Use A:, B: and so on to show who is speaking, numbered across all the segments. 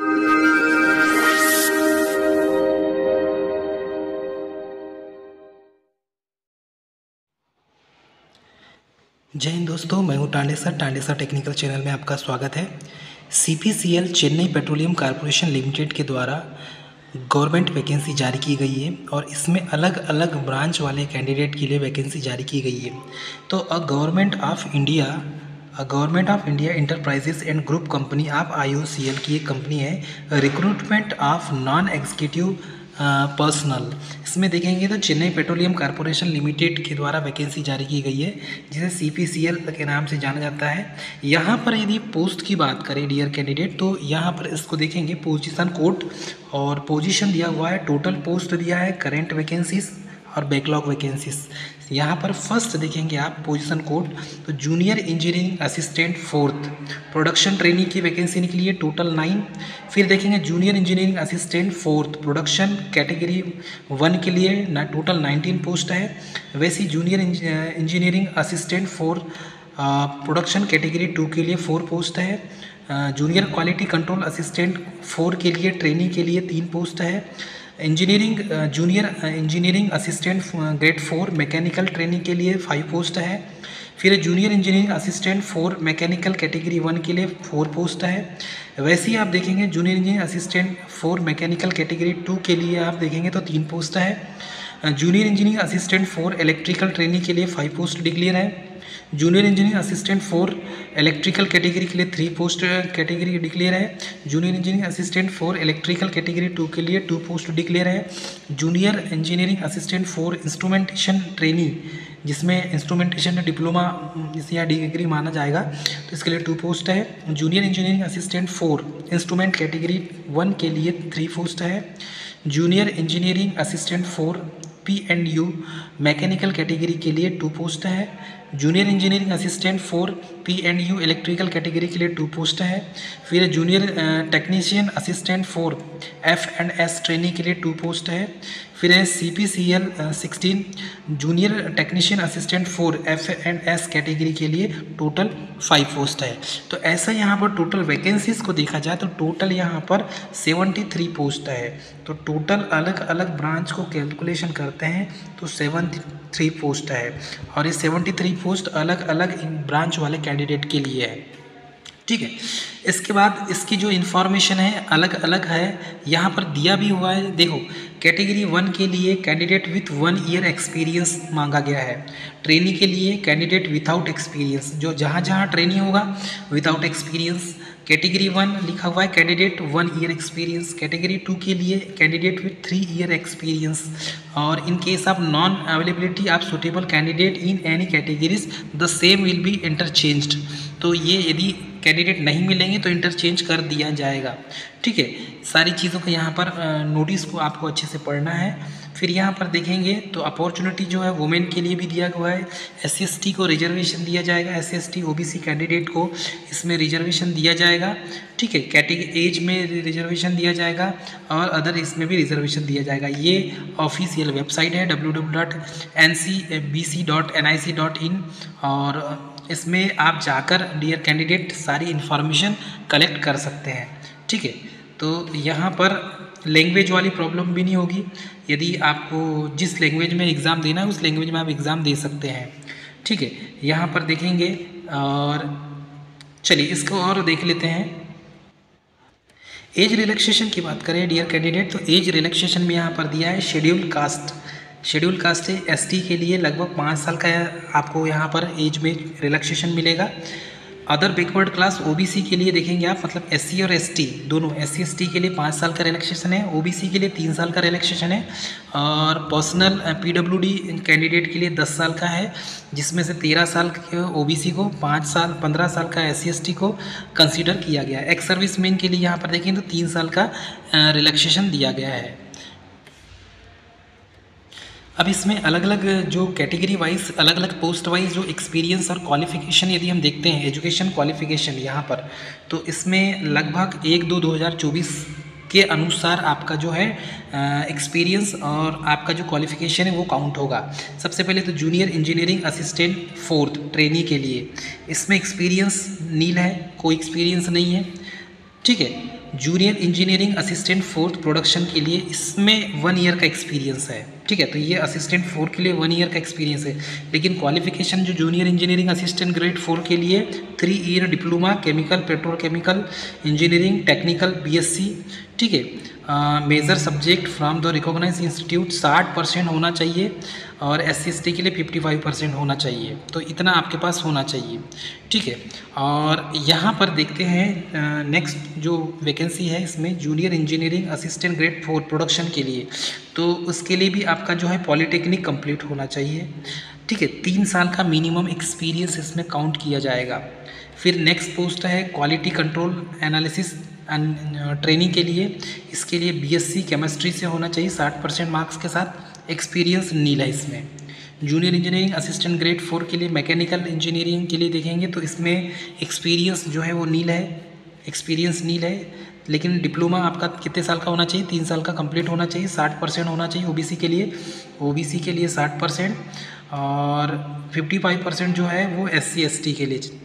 A: जय हिंद दोस्तों, मैं हूं टांडे सर टेक्निकल चैनल में आपका स्वागत है। CPCL Chennai petroleum corporation limited के द्वारा गवर्नमेंट वैकेंसी जारी की गई है और इसमें अलग अलग ब्रांच वाले कैंडिडेट के लिए वैकेंसी जारी की गई है। तो government of India enterprises and group company of IOCL की एक कंपनी है, recruitment of non executive personal. इसमें देखेंगे तो चेन्नई पेट्रोलियम कॉर्पोरेशन लिमिटेड के द्वारा वैकेंसी जारी की गई है, जिसे CPCL के नाम से जाना जाता है। यहाँ पर यदि पोस्ट की बात करें डियर कैंडिडेट, तो यहाँ पर इसको देखेंगे पोजीशन कोड और पोजीशन दिया हुआ है, टोटल पोस्ट दिया है, करेंट वैकेंसीज और बैकलॉग वैकेंसीज। यहाँ पर फर्स्ट देखेंगे आप पोजीशन कोड, तो junior engineering assistant 4th production training की वैकेंसी निकली है, टोटल 9। फिर देखेंगे junior engineering assistant 4th production category 1 के लिए टोटल 19 पोस्ट है। वैसे junior engineering assistant 4 production category 2 के लिए 4 पोस्ट है। जूनियर क्वालिटी कंट्रोल असिस्टेंट 4 के लिए ट्रेनिंग के लिए 3 पोस्ट है। Junior engineering assistant grade 4 mechanical training के लिए 5 पोस्ट है। फिर junior engineering assistant 4 mechanical category 1 के लिए 4 पोस्ट है। वैसे ही आप देखेंगे junior engineering assistant 4 mechanical category 2 के लिए आप देखेंगे तो 3 पोस्ट है। Junior engineering assistant 4 electrical training के लिए 5 पोस्ट डिक्लेयर है। Junior engineering assistant 4 electrical category के लिए 3 पोस्ट कैटेगरी डिक्लेयर है। Junior engineering assistant 4 electrical category 2 के लिए 2 पोस्ट डिक्लेयर है। Junior engineering assistant 4 instrumentation trainee, जिसमें इंस्ट्रूमेंटेशन डिप्लोमा या डिग्री माना जाएगा, तो इसके लिए 2 पोस्ट है। Junior engineering assistant 4 instrument category 1 के लिए 3 पोस्ट है। Junior engineering assistant 4 P&U mechanical category के लिए 2 पोस्ट है। Junior engineering assistant 4 P&U electrical category के लिए 2 पोस्ट है। फिर junior technician assistant 4 F&S training के लिए 2 पोस्ट है। फिर है CPCL 16 junior technician assistant 4 F&S category के लिए टोटल 5 पोस्ट है। तो ऐसा यहाँ पर टोटल वैकेंसीज को देखा जाए तो टोटल यहाँ पर 73 पोस्ट है। तो टोटल अलग अलग ब्रांच को कैलकुलेशन करते हैं तो 73 पोस्ट है, और ये 73 पोस्ट अलग अलग ब्रांच वाले कैंडिडेट के लिए है। ठीक है, इसके बाद इसकी जो इन्फॉर्मेशन है अलग अलग है, यहाँ पर दिया भी हुआ है। देखो, कैटेगरी 1 के लिए कैंडिडेट विथ 1 ईयर एक्सपीरियंस मांगा गया है। ट्रेनी के लिए कैंडिडेट विथआउट एक्सपीरियंस, जो जहाँ जहाँ ट्रेनी होगा विथआउट एक्सपीरियंस। कैटेगरी 1 लिखा हुआ है कैंडिडेट 1 ईयर एक्सपीरियंस। कैटेगरी 2 के लिए कैंडिडेट विथ 3 ईयर एक्सपीरियंस। और in case of non availability of suitable candidate in any categories the same will be interchanged. तो ये यदि कैंडिडेट नहीं मिलेंगे तो इंटरचेंज कर दिया जाएगा। ठीक है, सारी चीज़ों को यहाँ पर नोटिस को आपको अच्छे से पढ़ना है। फिर यहाँ पर देखेंगे तो अपॉर्चुनिटी जो है वुमेन के लिए भी दिया हुआ है। SC/ST को रिजर्वेशन दिया जाएगा, SC/ST OBC कैंडिडेट को इसमें रिजर्वेशन दिया जाएगा। ठीक है, कैटेगरी एज में रिजर्वेशन दिया जाएगा और अदर इसमें भी रिजर्वेशन दिया जाएगा। ये ऑफिशियल वेबसाइट है www.ncbc.nic.in, और इसमें आप जाकर डियर कैंडिडेट सारी इन्फॉर्मेशन कलेक्ट कर सकते हैं। ठीक है, तो यहाँ पर लैंग्वेज वाली प्रॉब्लम भी नहीं होगी। यदि आपको जिस लैंग्वेज में एग्ज़ाम देना है उस लैंग्वेज में आप एग्ज़ाम दे सकते हैं। ठीक है, यहाँ पर देखेंगे और चलिए इसको और देख लेते हैं। एज रिलैक्सेशन की बात करें डियर कैंडिडेट, तो एज रिलैक्सेशन में यहाँ पर दिया है शेड्यूल कास्ट है ST के लिए लगभग 5 साल का आपको यहाँ पर एज में रिलैक्सेशन मिलेगा। अदर बैकवर्ड क्लास OBC के लिए देखेंगे आप, मतलब SC और ST दोनों, SC/ST के लिए 5 साल का रिलैक्सेशन है, OBC के लिए 3 साल का रिलैक्सेशन है, और पर्सनल PWD कैंडिडेट के लिए 10 साल का है, जिसमें से 13 साल के OBC को, 15 साल का SC/ST को कंसीडर किया गया है। एक्स सर्विस मैन के लिए यहाँ पर देखें तो 3 साल का रिलैक्सेशन दिया गया है। अब इसमें अलग अलग जो कैटेगरी वाइज अलग अलग पोस्ट वाइज जो एक्सपीरियंस और क्वालिफिकेशन यदि हम देखते हैं, एजुकेशन क्वालिफिकेशन यहाँ पर, तो इसमें लगभग 1/2/2024 के अनुसार आपका जो है एक्सपीरियंस और आपका जो क्वालिफिकेशन है वो काउंट होगा। सबसे पहले तो junior engineering assistant 4th trainee के लिए इसमें एक्सपीरियंस नील है, कोई एक्सपीरियंस नहीं है। ठीक है, junior engineering assistant 4th production के लिए इसमें 1 ईयर का एक्सपीरियंस है। ठीक है, तो ये असिस्टेंट 4 के लिए 1 ईयर का एक्सपीरियंस है। लेकिन क्वालिफिकेशन जो जूनियर इंजीनियरिंग असिस्टेंट ग्रेड 4 के लिए 3 year diploma chemical petrochemical engineering technical BSc. ठीक है, major subject from the recognise institute 60% होना चाहिए और SC/ST के लिए 55% होना चाहिए। तो इतना आपके पास होना चाहिए। ठीक है, और यहाँ पर देखते हैं नेक्स्ट जो वैकेंसी है इसमें junior engineering assistant grade 4 production के लिए। तो उसके लिए भी आपका जो है पॉलिटेक्निक कंप्लीट होना चाहिए। ठीक है, 3 साल का मिनिमम एक्सपीरियंस इसमें काउंट किया जाएगा। फिर नेक्स्ट पोस्ट है क्वालिटी कंट्रोल एनालिसिस ट्रेनिंग के लिए। इसके लिए BSc केमिस्ट्री से होना चाहिए 60% मार्क्स के साथ। एक्सपीरियंस नील है इसमें। जूनियर इंजीनियरिंग असिस्टेंट ग्रेड 4 के लिए मैकेनिकल इंजीनियरिंग के लिए देखेंगे तो इसमें एक्सपीरियंस जो है वो नील है, एक्सपीरियंस नील है। लेकिन डिप्लोमा आपका कितने साल का होना चाहिए? 3 साल का कंप्लीट होना चाहिए, 60% होना चाहिए OBC के लिए। OBC के लिए 60% और 55% जो है वो SC/ST के लिए।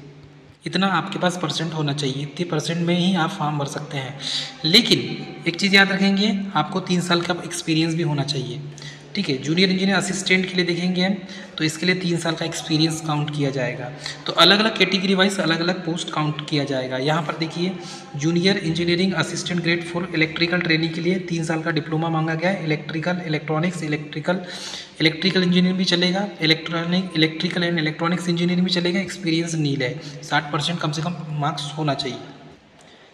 A: इतना आपके पास परसेंट होना चाहिए, इतने परसेंट में ही आप फॉर्म भर सकते हैं। लेकिन एक चीज़ याद रखेंगे, आपको 3 साल का एक्सपीरियंस भी होना चाहिए। ठीक है, जूनियर इंजीनियर असिस्टेंट के लिए देखेंगे हम तो इसके लिए 3 साल का एक्सपीरियंस काउंट किया जाएगा। तो अलग अलग कैटेगरी वाइज अलग अलग पोस्ट काउंट किया जाएगा। यहाँ पर देखिए junior engineering assistant grade 4 electrical training के लिए 3 साल का डिप्लोमा मांगा गया है। इलेक्ट्रिकल इलेक्ट्रॉनिक्स इलेक्ट्रिकल इंजीनियरिंग भी चलेगा, इलेक्ट्रिकल एंड इलेक्ट्रॉनिक्स इंजीनियरिंग भी चलेगा। एक्सपीरियंस नील है, 60% कम से कम मार्क्स होना चाहिए।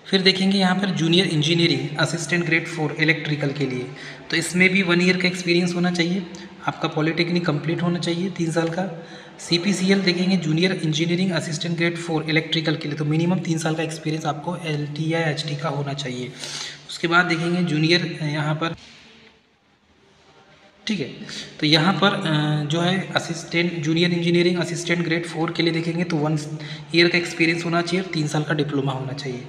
A: फिर देखेंगे यहाँ पर junior engineering assistant grade 4 electrical के लिए, तो इसमें भी 1 ईयर का एक्सपीरियंस होना चाहिए। आपका पॉलिटेक्निक कंप्लीट होना चाहिए 3 साल का। CPCL देखेंगे junior engineering assistant grade 4 electrical के लिए, तो मिनिमम 3 साल का एक्सपीरियंस आपको LT या HT का होना चाहिए। उसके बाद देखेंगे जूनियर यहाँ पर, ठीक है, तो यहाँ पर जो है assistant junior engineering assistant grade 4 के लिए देखेंगे तो 1 ईयर का एक्सपीरियंस होना चाहिए और 3 साल का डिप्लोमा होना चाहिए।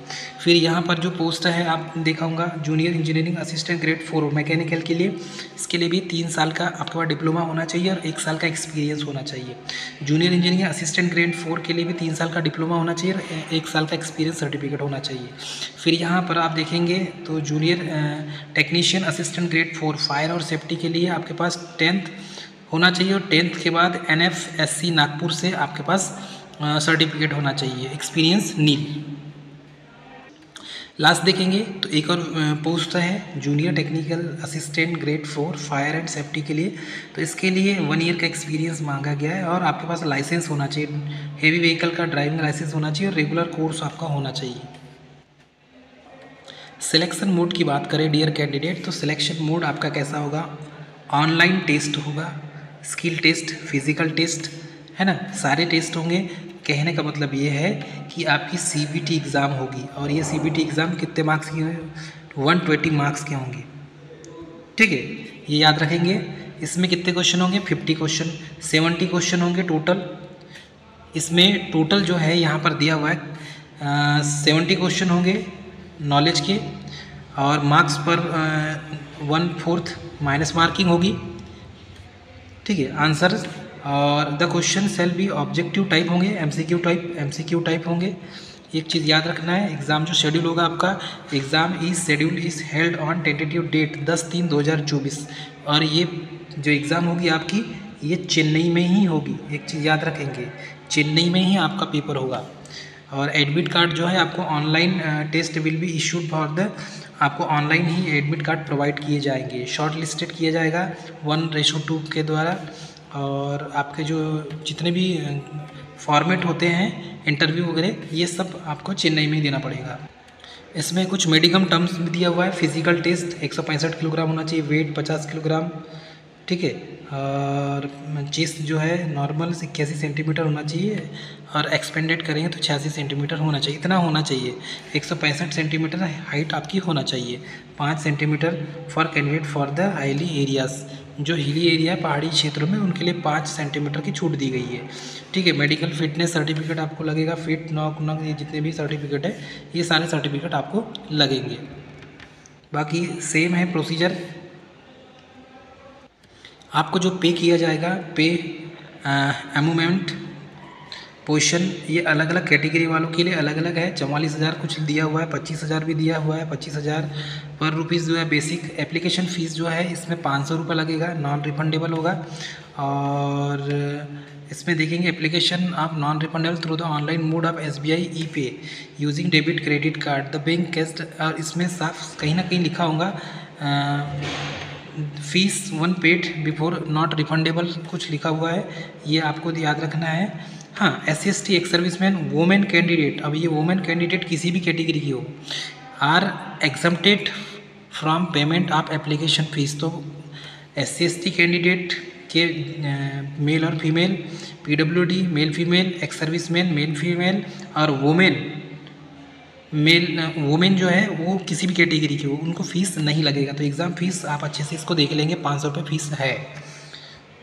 A: फिर यहाँ पर जो पोस्ट है आप देखा होगा junior engineering assistant grade 4 mechanical के लिए, इसके लिए भी 3 साल का आपके पास डिप्लोमा होना चाहिए और 1 साल का एक्सपीरियंस होना चाहिए। जूनियर इंजीनियरिंग असिस्टेंट ग्रेड 4 के लिए भी 3 साल का डिप्लोमा होना चाहिए और 1 साल का एक्सपीरियंस सर्टिफिकेट होना चाहिए। फिर यहाँ पर आप देखेंगे तो junior technician assistant grade 4 fire और सेफ्टी के लिए आपके पास 10th होना चाहिए और 10th के बाद NFSC नागपुर से आपके पास सर्टिफिकेट होना चाहिए। एक्सपीरियंस नील। लास्ट देखेंगे तो एक और पोस्ट है junior technical assistant grade 4 fire and safety के लिए, तो इसके लिए 1 ईयर का एक्सपीरियंस मांगा गया है और आपके पास लाइसेंस होना चाहिए, हेवी व्हीकल का ड्राइविंग लाइसेंस होना चाहिए और रेगुलर कोर्स आपका होना चाहिए। सिलेक्शन मोड की बात करें डियर कैंडिडेट, तो सिलेक्शन मोड आपका कैसा होगा? ऑनलाइन टेस्ट होगा, स्किल टेस्ट, फिजिकल टेस्ट, है ना, सारे टेस्ट होंगे। कहने का मतलब ये है कि आपकी CBT एग्ज़ाम होगी और ये CBT एग्ज़ाम कितने मार्क्स की होंगे? 120 मार्क्स के होंगे। ठीक है, ये याद रखेंगे। इसमें कितने क्वेश्चन होंगे? 50 क्वेश्चन, 70 क्वेश्चन होंगे टोटल। इसमें टोटल जो है यहाँ पर दिया हुआ है 70 क्वेश्चन होंगे नॉलेज के और मार्क्स पर 1/4 माइनस मार्किंग होगी। ठीक है, आंसर और the question shall be objective type होंगे, MCQ टाइप होंगे। एक चीज़ याद रखना है, एग्ज़ाम जो शेड्यूल होगा आपका, exam schedule is held on tentative date 10/3/2024 और ये जो एग्ज़ाम होगी आपकी ये चेन्नई में ही होगी। एक चीज़ याद रखेंगे, चेन्नई में ही आपका पेपर होगा और एडमिट कार्ड जो है आपको online test will be issued for the, आपको ऑनलाइन ही एडमिट कार्ड प्रोवाइड किए जाएंगे। शॉर्ट लिस्टेड किया जाएगा 1:2 के द्वारा और आपके जो जितने भी फॉर्मेट होते हैं इंटरव्यू वगैरह ये सब आपको चेन्नई में ही देना पड़ेगा। इसमें कुछ मेडिकम टर्म्स भी दिया हुआ है। फिजिकल टेस्ट 165 किलोग्राम होना चाहिए, वेट 50 किलोग्राम, ठीक है, और चेस्ट जो है नॉर्मल 81 सेंटीमीटर होना चाहिए और एक्सपेंडेड करेंगे तो 86 सेंटीमीटर होना चाहिए। इतना होना चाहिए। 165 सेंटीमीटर हाइट आपकी होना चाहिए। 5 centimetre for candidate for the highly areas, जो हिली एरिया पहाड़ी क्षेत्रों में उनके लिए 5 सेंटीमीटर की छूट दी गई है। ठीक है, मेडिकल फिटनेस सर्टिफिकेट आपको लगेगा, फिट नॉक ये जितने भी सर्टिफिकेट है ये सारे सर्टिफिकेट आपको लगेंगे। बाकी सेम है प्रोसीजर। आपको जो पे किया जाएगा, पे अमूमेंट पोजीशन ये अलग अलग कैटेगरी वालों के लिए अलग अलग है। 44,000 कुछ दिया हुआ है, 25,000 भी दिया हुआ है। 25,000 पर रुपीज़ जो है बेसिक एप्लीकेशन फ़ीस जो है इसमें 500 रुपये लगेगा, नॉन रिफंडेबल होगा। और इसमें देखेंगे एप्लीकेशन आप non refundable through the online mode of SBI e pay using debit credit card the bank cash. और इसमें साफ कहीं ना कहीं लिखा होगा fees 1 paid before not refundable, कुछ लिखा हुआ है, ये आपको याद रखना है। हाँ, SC/ST ex serviceman women candidate, अब ये वुमेन कैंडिडेट किसी भी कैटेगरी की हो, are exempted from payment of application fees. तो SC/ST कैंडिडेट के मेल और female, PWD male female, ex serviceman male female और वुमेन जो है वो किसी भी कैटेगरी की हो, उनको फ़ीस नहीं लगेगा। तो एग्ज़ाम फ़ीस आप अच्छे से इसको देख लेंगे, 500 रुपये फ़ीस है,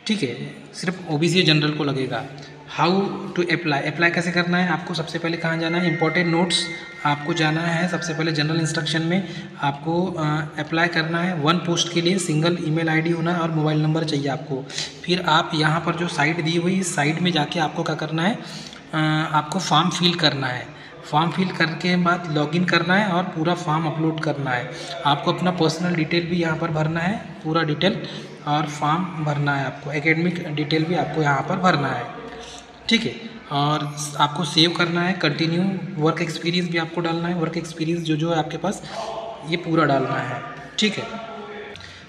A: ठीक है। सिर्फ OBC जनरल को लगेगा। हाउ टू अप्लाई कैसे करना है, आपको सबसे पहले कहाँ जाना है, इंपॉर्टेंट नोट्स आपको जाना है। सबसे पहले जनरल इंस्ट्रक्शन में आपको अप्लाई करना है। 1 पोस्ट के लिए सिंगल ईमेल ID होना और मोबाइल नंबर चाहिए आपको। फिर आप यहाँ पर जो साइट दी हुई इस साइट में जाके आपको क्या करना है, आपको फॉर्म फिल करना है। फॉर्म फिल करके बाद लॉगिन करना है और पूरा फॉर्म अपलोड करना है। आपको अपना पर्सनल डिटेल भी यहाँ पर भरना है, पूरा डिटेल, और फॉर्म भरना है आपको। एकेडमिक डिटेल भी आपको यहाँ पर भरना है, ठीक है। और आपको सेव करना है, कंटिन्यू वर्क एक्सपीरियंस भी आपको डालना है। वर्क एक्सपीरियंस जो है आपके पास ये पूरा डालना है, ठीक है।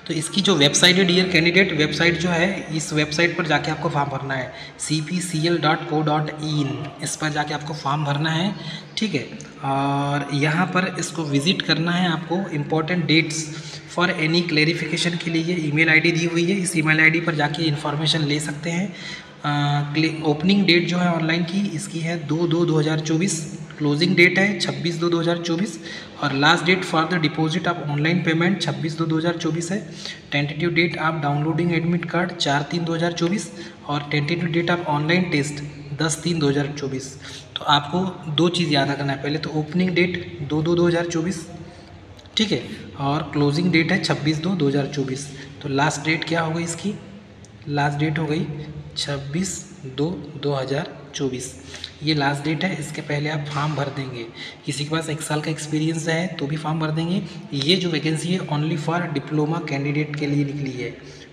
A: तो इसकी जो वेबसाइट है डियर कैंडिडेट, वेबसाइट जो है इस वेबसाइट पर जाके आपको फॉर्म भरना है, cpcl.co.in, इस पर जाके आपको फॉर्म भरना है, ठीक है। और यहाँ पर इसको विज़िट करना है आपको। Important dates for any clarification के लिए ये ईमेल ID दी हुई है, इस ईमेल ID पर जाके इन्फॉर्मेशन ले सकते हैं। ओपनिंग डेट जो है ऑनलाइन की इसकी है 2/2/2024, क्लोजिंग डेट है 26/2/2024 और last date for the deposit of online payment 26/2/2024 है। Tentative date of downloading admit card 4/3/2024 और tentative date of online test 10/3/2024। तो आपको 2 चीज़ याद रखना है, पहले तो ओपनिंग डेट 2/2/2024, ठीक है, और क्लोजिंग डेट है 26/2/2024। तो लास्ट डेट क्या हो गई इसकी, लास्ट डेट हो गई 26/2/2024, ये लास्ट डेट है। इसके पहले आप फॉर्म भर देंगे। किसी के पास 1 साल का एक्सपीरियंस है तो भी फॉर्म भर देंगे। ये जो वैकेंसी है ओनली फॉर डिप्लोमा कैंडिडेट के लिए निकली है,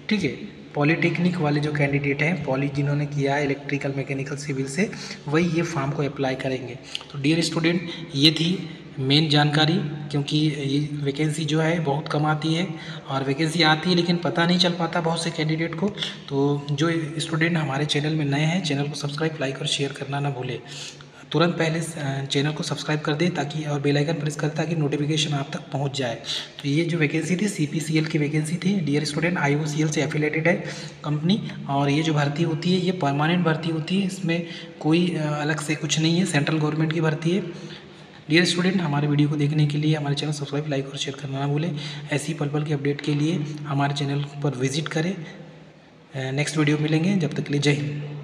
A: ठीक है। पॉलीटेक्निक वाले जो कैंडिडेट हैं, पॉली जिन्होंने किया है इलेक्ट्रिकल, मैकेनिकल, सिविल से, वही ये फॉर्म को अप्लाई करेंगे। तो डियर स्टूडेंट, ये थी मेन जानकारी, क्योंकि ये वैकेंसी जो है बहुत कम आती है और वैकेंसी आती है लेकिन पता नहीं चल पाता बहुत से कैंडिडेट को। तो जो स्टूडेंट हमारे चैनल में नए हैं, चैनल को सब्सक्राइब, लाइक और शेयर करना ना भूलें। तुरंत पहले चैनल को सब्सक्राइब कर दें ताकि, और बेल आइकन प्रेस करें ताकि नोटिफिकेशन आप तक पहुंच जाए। तो ये जो वैकेंसी थी CPCL की वैकेंसी थी डियर स्टूडेंट, IOCL से एफिलेटेड है कंपनी। और ये जो भर्ती होती है ये परमानेंट भर्ती होती है, इसमें कोई अलग से कुछ नहीं है, सेंट्रल गवर्नमेंट की भर्ती है। डियर स्टूडेंट, हमारे वीडियो को देखने के लिए हमारे चैनल सब्सक्राइब, लाइक और शेयर करना ना भूलें। ऐसी पल पल की अपडेट के लिए हमारे चैनल पर विजिट करें। नेक्स्ट वीडियो मिलेंगे, जब तक के लिए जय हिंद।